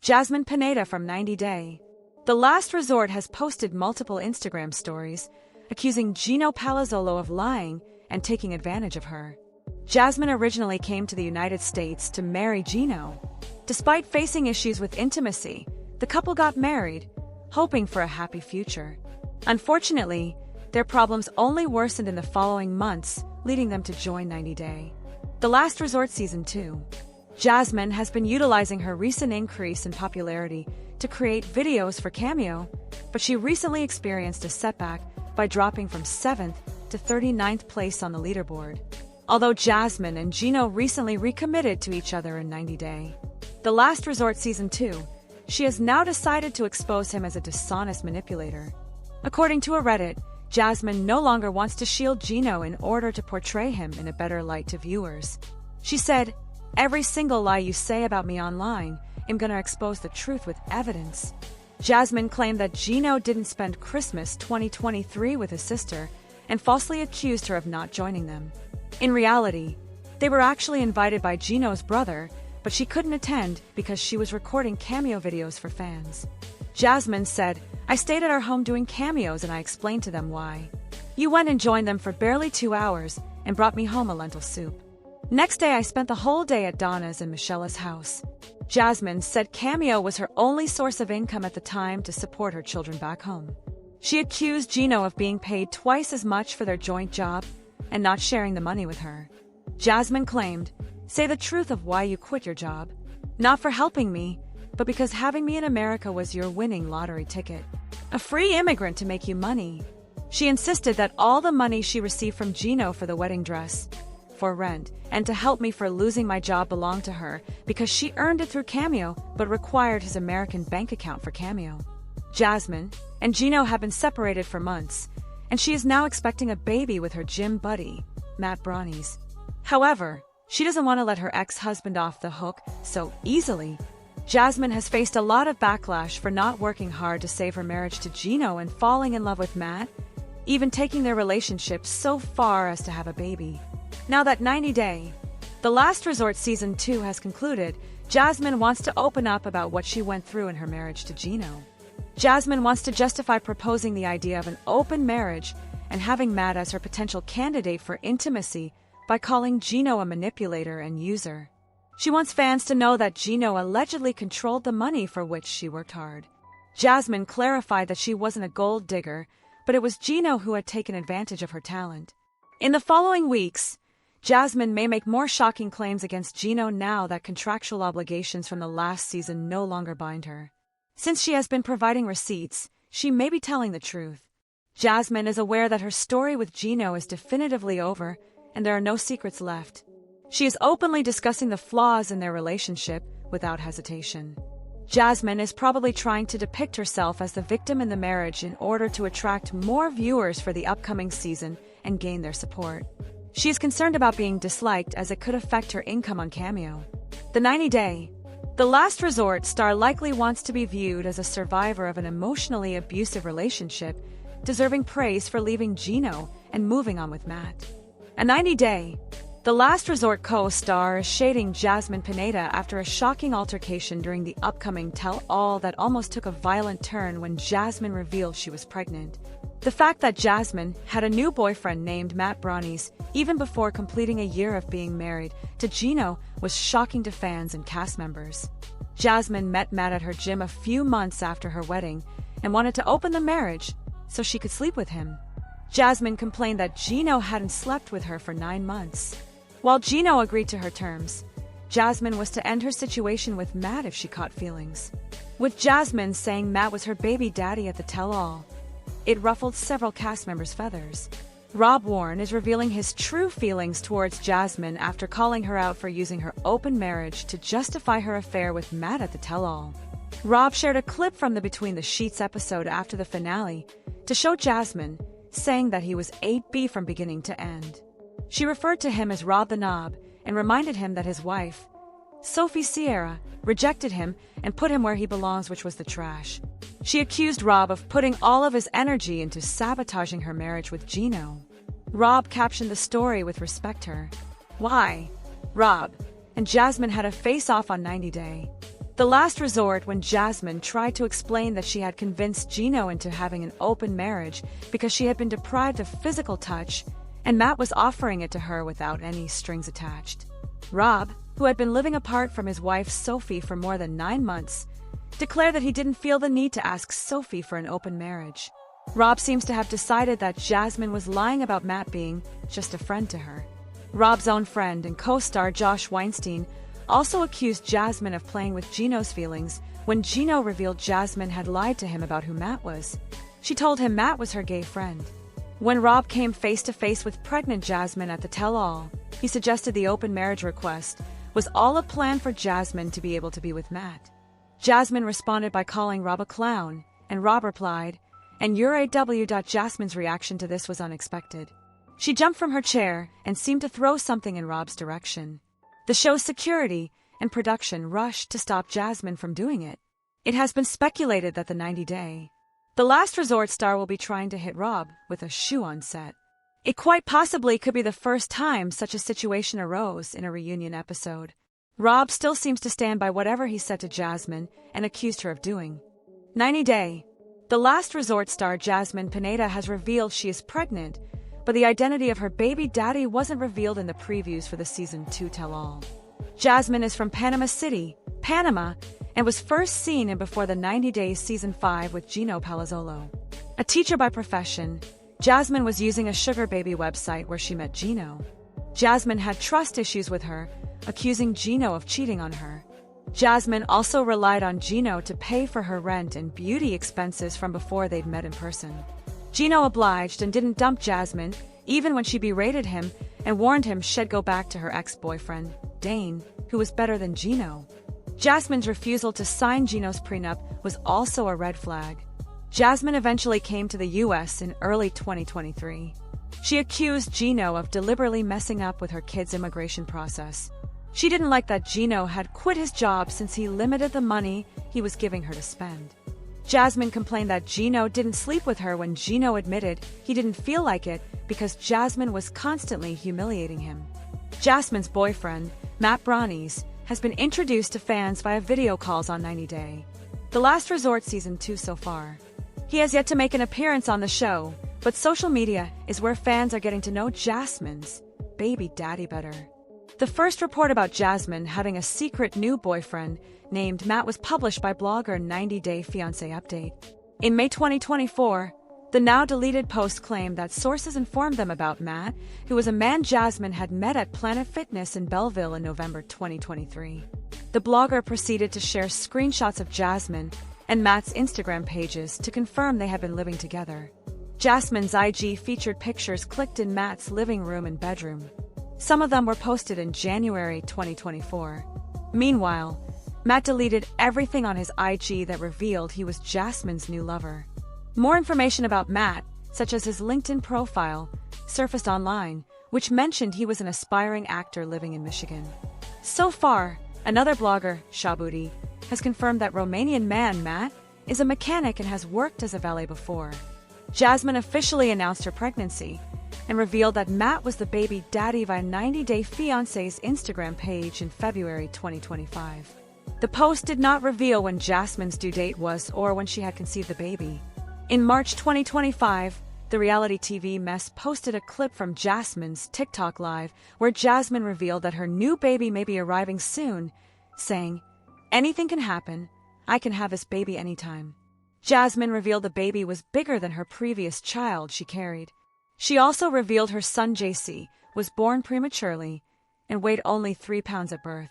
Jasmine Pineda from 90 Day. The Last Resort has posted multiple Instagram stories, accusing Gino Palazzolo of lying and taking advantage of her. Jasmine originally came to the United States to marry Gino. Despite facing issues with intimacy, the couple got married, hoping for a happy future. Unfortunately, their problems only worsened in the following months, leading them to join 90 Day. The Last Resort Season 2. Jasmine has been utilizing her recent increase in popularity to create videos for Cameo, but she recently experienced a setback by dropping from 7th to 39th place on the leaderboard. Although Jasmine and Gino recently recommitted to each other in 90 Day. The Last Resort Season 2, she has now decided to expose him as a dishonest manipulator. According to a Reddit, Jasmine no longer wants to shield Gino in order to portray him in a better light to viewers. She said, "Every single lie you say about me online, I'm gonna expose the truth with evidence." Jasmine claimed that Gino didn't spend Christmas 2023 with his sister and falsely accused her of not joining them. In reality, they were actually invited by Gino's brother, but she couldn't attend because she was recording Cameo videos for fans. Jasmine said, "I stayed at our home doing cameos and I explained to them why. You went and joined them for barely 2 hours and brought me home a lentil soup. Next day I spent the whole day at Donna's and Michelle's house." Jasmine said Cameo was her only source of income at the time to support her children back home. She accused Gino of being paid twice as much for their joint job and not sharing the money with her. Jasmine claimed, "Say the truth of why you quit your job. Not for helping me, but because having me in America was your winning lottery ticket. A free immigrant to make you money." She insisted that all the money she received from Gino for the wedding dress, for rent, and to help me for losing my job belonged to her because she earned it through Cameo but required his American bank account for Cameo. Jasmine and Gino have been separated for months, and she is now expecting a baby with her gym buddy, Matt Brownies. However, she doesn't want to let her ex-husband off the hook so easily. Jasmine has faced a lot of backlash for not working hard to save her marriage to Gino and falling in love with Matt, even taking their relationship so far as to have a baby. Now that 90 Day, The Last Resort Season 2 has concluded, Jasmine wants to open up about what she went through in her marriage to Gino. Jasmine wants to justify proposing the idea of an open marriage and having Matt as her potential candidate for intimacy by calling Gino a manipulator and user. She wants fans to know that Gino allegedly controlled the money for which she worked hard. Jasmine clarified that she wasn't a gold digger, but it was Gino who had taken advantage of her talent. In the following weeks, Jasmine may make more shocking claims against Gino now that contractual obligations from the last season no longer bind her. Since she has been providing receipts, she may be telling the truth. Jasmine is aware that her story with Gino is definitively over and there are no secrets left. She is openly discussing the flaws in their relationship without hesitation. Jasmine is probably trying to depict herself as the victim in the marriage in order to attract more viewers for the upcoming season and gain their support. She is concerned about being disliked as it could affect her income on Cameo. The 90 Day, The Last Resort star likely wants to be viewed as a survivor of an emotionally abusive relationship, deserving praise for leaving Gino and moving on with Matt. A 90 Day, The Last Resort co-star is shading Jasmine Pineda after a shocking altercation during the upcoming Tell All that almost took a violent turn when Jasmine revealed she was pregnant. The fact that Jasmine had a new boyfriend named Matt Brownies even before completing a year of being married to Gino was shocking to fans and cast members. Jasmine met Matt at her gym a few months after her wedding and wanted to open the marriage so she could sleep with him. Jasmine complained that Gino hadn't slept with her for 9 months. While Gino agreed to her terms, Jasmine was to end her situation with Matt if she caught feelings. With Jasmine saying Matt was her baby daddy at the Tell All, it ruffled several cast members' feathers. Rob Warren is revealing his true feelings towards Jasmine after calling her out for using her open marriage to justify her affair with Matt at the Tell All. Rob shared a clip from the Between the Sheets episode after the finale to show Jasmine, saying that he was 8B from beginning to end. She referred to him as Rob the Knob and reminded him that his wife, Sophie Sierra, rejected him and put him where he belongs, which was the trash. She accused Rob of putting all of his energy into sabotaging her marriage with Gino. Rob captioned the story with "Respect her." Why? Rob and Jasmine had a face-off on 90 Day. The last resort when Jasmine tried to explain that she had convinced Gino into having an open marriage because she had been deprived of physical touch, and Matt was offering it to her without any strings attached. Rob, who had been living apart from his wife Sophie for more than 9 months, declared that he didn't feel the need to ask Sophie for an open marriage. Rob seems to have decided that Jasmine was lying about Matt being just a friend to her. Rob's own friend and co-star Josh Weinstein also accused Jasmine of playing with Gino's feelings when Gino revealed Jasmine had lied to him about who Matt was. She told him Matt was her gay friend. When Rob came face-to-face with pregnant Jasmine at the Tell All, he suggested the open marriage request was all a plan for Jasmine to be able to be with Matt. Jasmine responded by calling Rob a clown, and Rob replied, and you're a Jasmine's reaction to this was unexpected. She jumped from her chair and seemed to throw something in Rob's direction. The show's security and production rushed to stop Jasmine from doing it. It has been speculated that the 90-day The Last Resort star will be trying to hit Rob with a shoe on set. It quite possibly could be the first time such a situation arose in a reunion episode. Rob still seems to stand by whatever he said to Jasmine and accused her of doing. 90-day The Last Resort star Jasmine Pineda has revealed she is pregnant, but the identity of her baby daddy wasn't revealed in the previews for the Season 2 Tell All. Jasmine is from Panama City, Panama, and was first seen in Before the 90 Days Season 5 with Gino Palazzolo. A teacher by profession, Jasmine was using a sugar baby website where she met Gino. Jasmine had trust issues with her, accusing Gino of cheating on her. Jasmine also relied on Gino to pay for her rent and beauty expenses from before they'd met in person. Gino obliged and didn't dump Jasmine, even when she berated him and warned him she'd go back to her ex-boyfriend, Dane, who was better than Gino. Jasmine's refusal to sign Gino's prenup was also a red flag. Jasmine eventually came to the U.S. in early 2023. She accused Gino of deliberately messing up with her kids' immigration process. She didn't like that Gino had quit his job since he limited the money he was giving her to spend. Jasmine complained that Gino didn't sleep with her when Gino admitted he didn't feel like it because Jasmine was constantly humiliating him. Jasmine's boyfriend, Matt Brownies, has been introduced to fans via video calls on 90-day The Last Resort Season 2 so far. He has yet to make an appearance on the show, but social media is where fans are getting to know Jasmine's baby daddy better. The first report about Jasmine having a secret new boyfriend named Matt was published by blogger 90-day Fiancé Update. In May 2024, the now-deleted post claimed that sources informed them about Matt, who was a man Jasmine had met at Planet Fitness in Belleville in November 2023. The blogger proceeded to share screenshots of Jasmine and Matt's Instagram pages to confirm they had been living together. Jasmine's IG featured pictures clicked in Matt's living room and bedroom. Some of them were posted in January 2024. Meanwhile, Matt deleted everything on his IG that revealed he was Jasmine's new lover. More information about Matt, such as his LinkedIn profile, surfaced online, which mentioned he was an aspiring actor living in Michigan. So far, another blogger, Shabuti, has confirmed that Romanian man Matt is a mechanic and has worked as a valet before. Jasmine officially announced her pregnancy and revealed that Matt was the baby daddy via 90-day Fiancé's Instagram page in February 2025. The post did not reveal when Jasmine's due date was or when she had conceived the baby. In March 2025, the reality TV Mess posted a clip from Jasmine's TikTok Live where Jasmine revealed that her new baby may be arriving soon, saying, "Anything can happen. I can have this baby anytime." Jasmine revealed the baby was bigger than her previous child she carried. She also revealed her son JC was born prematurely and weighed only 3 pounds at birth.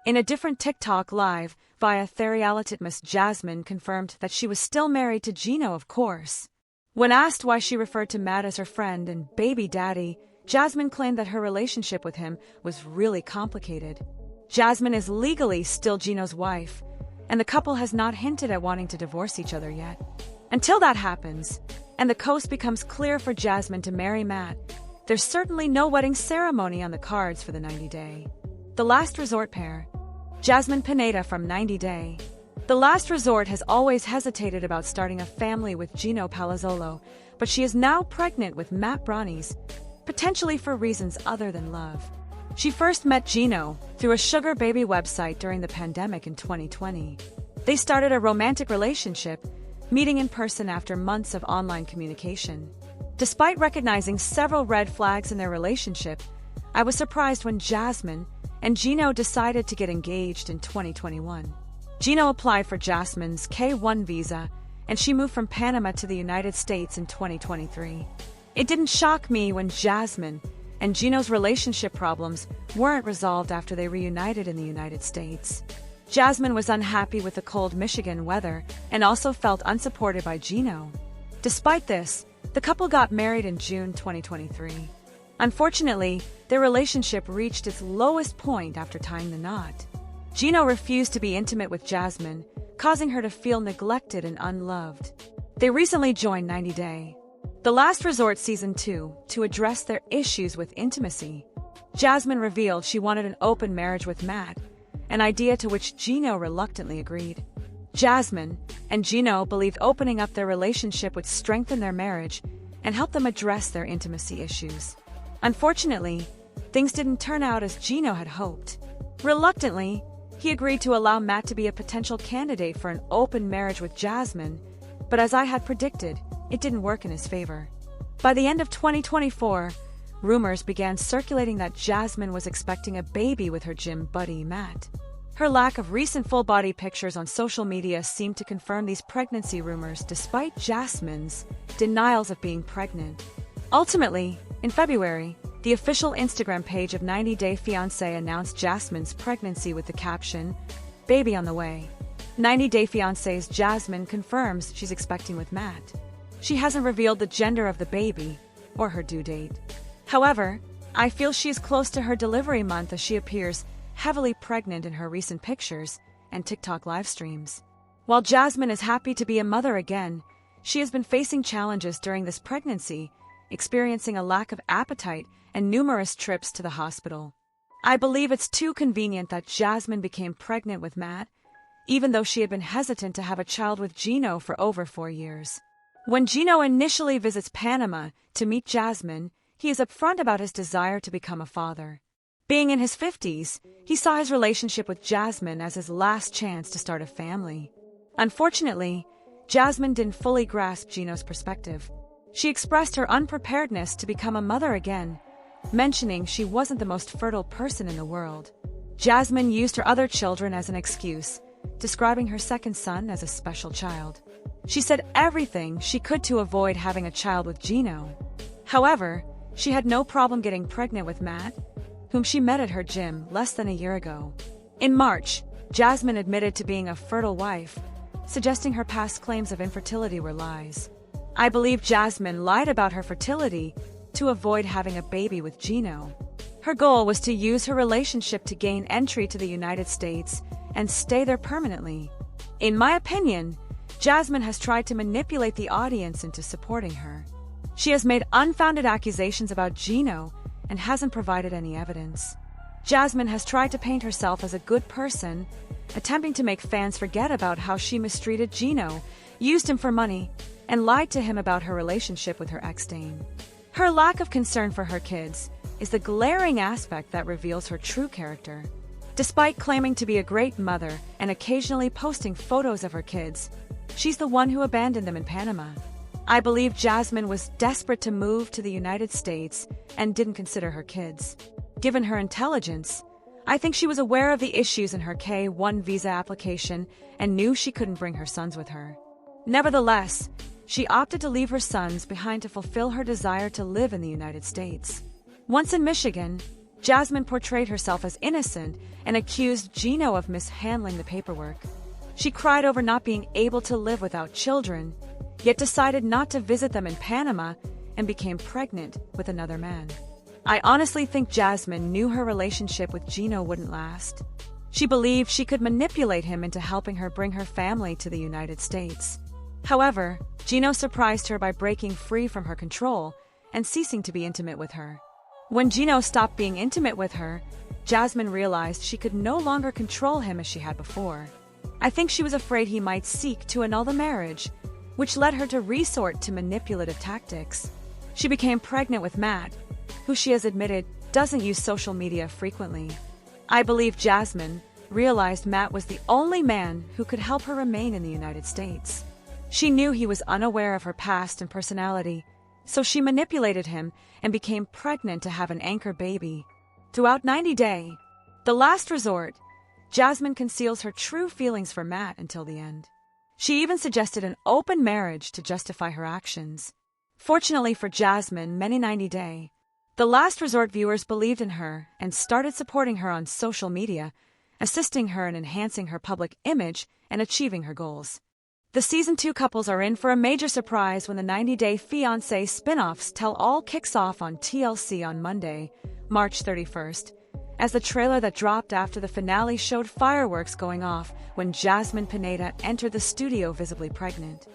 In a different TikTok Live via Therialititmus, Jasmine confirmed that she was still married to Gino, of course. When asked why she referred to Matt as her friend and baby daddy, Jasmine claimed that her relationship with him was really complicated. Jasmine is legally still Gino's wife, and the couple has not hinted at wanting to divorce each other yet. Until that happens, and the coast becomes clear for Jasmine to marry Matt, there's certainly no wedding ceremony on the cards for the 90-day The Last Resort pair. Jasmine Pineda from 90-day The Last Resort has always hesitated about starting a family with Gino Palazzolo, but she is now pregnant with Matt Brownies, potentially for reasons other than love. She first met Gino through a sugar baby website during the pandemic in 2020. They started a romantic relationship, meeting in person after months of online communication. Despite recognizing several red flags in their relationship, I was surprised when Jasmine and Gino decided to get engaged in 2021. Gino applied for Jasmine's K-1 visa, and she moved from Panama to the United States in 2023. It didn't shock me when Jasmine and Gino's relationship problems weren't resolved after they reunited in the United States. Jasmine was unhappy with the cold Michigan weather and also felt unsupported by Gino. Despite this, the couple got married in June 2023. Unfortunately, their relationship reached its lowest point after tying the knot. Gino refused to be intimate with Jasmine, causing her to feel neglected and unloved. They recently joined 90 Day, The Last Resort Season 2, to address their issues with intimacy. Jasmine revealed she wanted an open marriage with Matt, an idea to which Gino reluctantly agreed. Jasmine and Gino believed opening up their relationship would strengthen their marriage and help them address their intimacy issues. Unfortunately, things didn't turn out as Gino had hoped. Reluctantly, he agreed to allow Matt to be a potential candidate for an open marriage with Jasmine, but as I had predicted, it didn't work in his favor. By the end of 2024, rumors began circulating that Jasmine was expecting a baby with her gym buddy Matt. Her lack of recent full-body pictures on social media seemed to confirm these pregnancy rumors despite Jasmine's denials of being pregnant. Ultimately, in February, the official Instagram page of 90 Day Fiancé announced Jasmine's pregnancy with the caption, "Baby on the way." 90 Day Fiancé's Jasmine confirms she's expecting with Matt. She hasn't revealed the gender of the baby or her due date. However, I feel she is close to her delivery month as she appears heavily pregnant in her recent pictures and TikTok live streams. While Jasmine is happy to be a mother again, she has been facing challenges during this pregnancy, experiencing a lack of appetite and numerous trips to the hospital. I believe it's too convenient that Jasmine became pregnant with Matt, even though she had been hesitant to have a child with Gino for over 4 years. When Gino initially visits Panama to meet Jasmine, he is upfront about his desire to become a father. Being in his 50s, he saw his relationship with Jasmine as his last chance to start a family. Unfortunately, Jasmine didn't fully grasp Gino's perspective. She expressed her unpreparedness to become a mother again, mentioning she wasn't the most fertile person in the world. Jasmine used her other children as an excuse, describing her second son as a special child. She said everything she could to avoid having a child with Gino. However, she had no problem getting pregnant with Matt, whom she met at her gym less than a year ago. In March, Jasmine admitted to being a fertile wife, suggesting her past claims of infertility were lies. I believe Jasmine lied about her fertility to avoid having a baby with Gino. Her goal was to use her relationship to gain entry to the United States and stay there permanently. In my opinion, Jasmine has tried to manipulate the audience into supporting her. She has made unfounded accusations about Gino and hasn't provided any evidence. Jasmine has tried to paint herself as a good person, attempting to make fans forget about how she mistreated Gino, used him for money, and lied to him about her relationship with her ex-Dane. Her lack of concern for her kids is the glaring aspect that reveals her true character. Despite claiming to be a great mother and occasionally posting photos of her kids, she's the one who abandoned them in Panama. I believe Jasmine was desperate to move to the United States and didn't consider her kids. Given her intelligence, I think she was aware of the issues in her K-1 visa application and knew she couldn't bring her sons with her. Nevertheless, she opted to leave her sons behind to fulfill her desire to live in the United States. Once in Michigan, Jasmine portrayed herself as innocent and accused Gino of mishandling the paperwork. She cried over not being able to live without children, yet decided not to visit them in Panama and became pregnant with another man. I honestly think Jasmine knew her relationship with Gino wouldn't last. She believed she could manipulate him into helping her bring her family to the United States. However, Gino surprised her by breaking free from her control and ceasing to be intimate with her. When Gino stopped being intimate with her, Jasmine realized she could no longer control him as she had before. I think she was afraid he might seek to annul the marriage, which led her to resort to manipulative tactics. She became pregnant with Matt, who she has admitted doesn't use social media frequently. I believe Jasmine realized Matt was the only man who could help her remain in the United States. She knew he was unaware of her past and personality, so she manipulated him and became pregnant to have an anchor baby. Throughout 90 Day, the last resort, Jasmine conceals her true feelings for Matt until the end. She even suggested an open marriage to justify her actions. Fortunately for Jasmine, many 90 Day, the last resort viewers believed in her and started supporting her on social media, assisting her in enhancing her public image and achieving her goals. The Season 2 couples are in for a major surprise when the 90 Day Fiancé spin-offs Tell All kicks off on TLC on Monday, March 31st, as the trailer that dropped after the finale showed fireworks going off when Jasmine Pineda entered the studio visibly pregnant.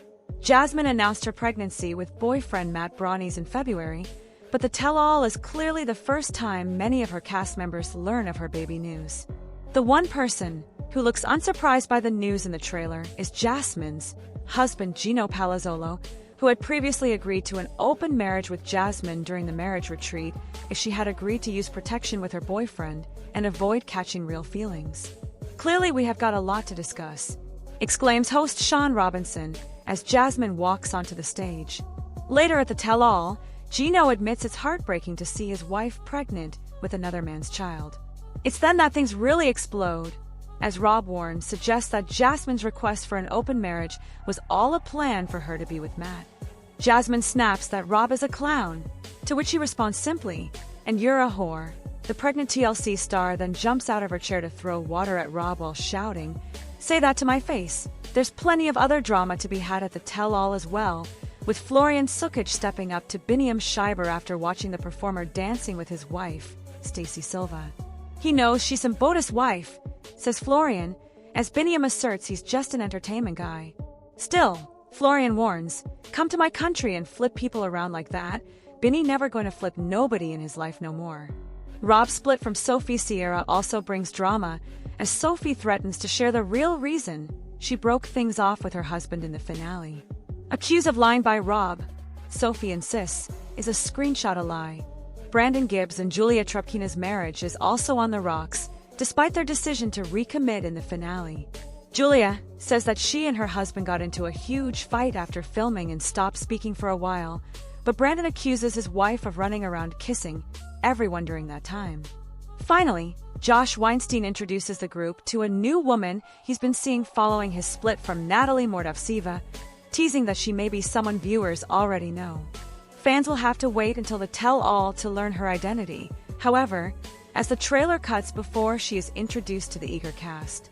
Jasmine announced her pregnancy with boyfriend Matt Brownies in February, but the Tell All is clearly the first time many of her cast members learn of her baby news. The one person who looks unsurprised by the news in the trailer is Jasmine's husband Gino Palazzolo, who had previously agreed to an open marriage with Jasmine during the marriage retreat if she had agreed to use protection with her boyfriend and avoid catching real feelings. Clearly we have got a lot to discuss, exclaims host Sean Robinson as Jasmine walks onto the stage. Later at the Tell All, Gino admits it's heartbreaking to see his wife pregnant with another man's child. It's then that things really explode, as Rob Warren suggests that Jasmine's request for an open marriage was all a plan for her to be with Matt. Jasmine snaps that Rob is a clown, to which he responds simply, "And you're a whore." The pregnant TLC star then jumps out of her chair to throw water at Rob while shouting, "Say that to my face." There's plenty of other drama to be had at the Tell All as well, with Florian Sukic stepping up to Biniam Schreiber after watching the performer dancing with his wife, Stacey Silva. "He knows she's some Boda's wife," says Florian, as Biniam asserts he's just an entertainment guy. Still, Florian warns, "Come to my country and flip people around like that. Binny never going to flip nobody in his life no more." Rob's split from Sophie Sierra also brings drama, as Sophie threatens to share the real reason she broke things off with her husband in the finale. Accused of lying by Rob, Sophie insists is a screenshot a lie. Brandon Gibbs and Julia Trapkina's marriage is also on the rocks, despite their decision to recommit in the finale. Julia says that she and her husband got into a huge fight after filming and stopped speaking for a while, but Brandon accuses his wife of running around kissing everyone during that time. Finally, Josh Weinstein introduces the group to a new woman he's been seeing following his split from Natalie Mordavtseva, teasing that she may be someone viewers already know. Fans will have to wait until the Tell All to learn her identity, however, as the trailer cuts before she is introduced to the eager cast.